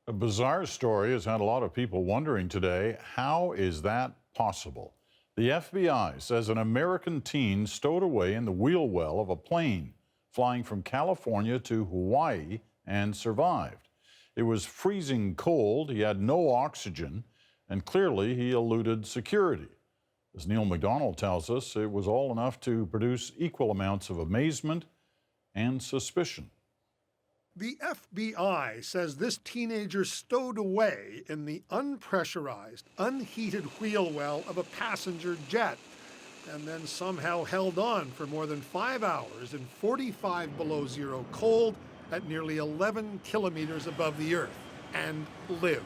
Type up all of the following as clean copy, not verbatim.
A bizarre story has had a lot of people wondering today, how is that possible? The FBI says an American teen stowed away in the wheel well of a plane flying from California to Hawaii and survived. It was freezing cold, he had no oxygen, and clearly he eluded security. As Neil McDonald tells us, it was all enough to produce equal amounts of amazement and suspicion. The FBI says this teenager stowed away in the unpressurized, unheated wheel well of a passenger jet and then somehow held on for more than 5 hours in 45 below zero cold at nearly 11 kilometers above the Earth and lived.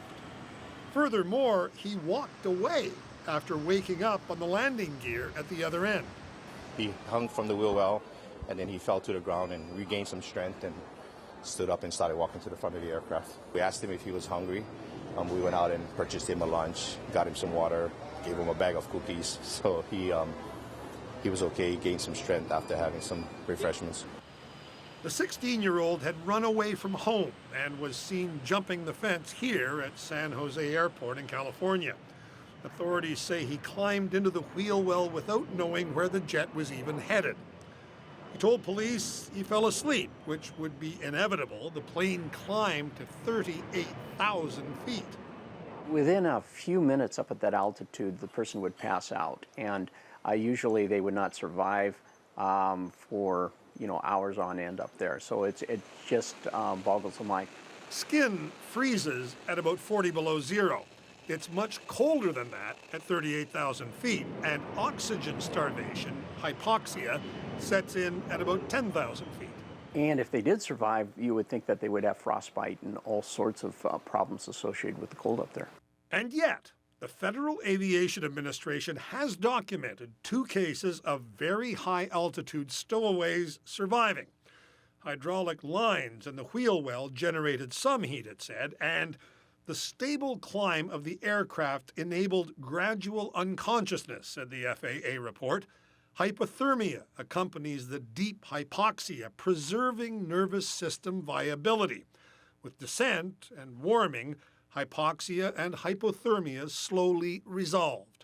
Furthermore, he walked away after waking up on the landing gear at the other end. He hung from the wheel well and then he fell to the ground and regained some strength and stood up and started walking to the front of the aircraft. We asked him if he was hungry. We went out and purchased him a lunch, got him some water, gave him a bag of cookies. So he was okay. He gained some strength after having some refreshments. The 16-year-old had run away from home and was seen jumping the fence here at San Jose Airport in California. Authorities say he climbed into the wheel well without knowing where the jet was even headed. He told police he fell asleep, which would be inevitable. The plane climbed to 38,000 feet. Within a few minutes up at that altitude, the person would pass out, and usually they would not survive for hours on end up there. So it just boggles the mind. Skin freezes at about 40 below zero. It's much colder than that at 38,000 feet, and oxygen starvation, hypoxia, sets in at about 10,000 feet. And if they did survive, you would think that they would have frostbite and all sorts of problems associated with the cold up there. And yet, the Federal Aviation Administration has documented 2 cases of very high altitude stowaways surviving. Hydraulic lines in the wheel well generated some heat, it said, and the stable climb of the aircraft enabled gradual unconsciousness, said the FAA report. Hypothermia accompanies the deep hypoxia, preserving nervous system viability. With descent and warming, hypoxia and hypothermia slowly resolved.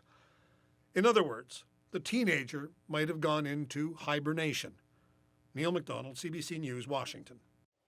In other words, the teenager might have gone into hibernation. Neil McDonald, CBC News, Washington.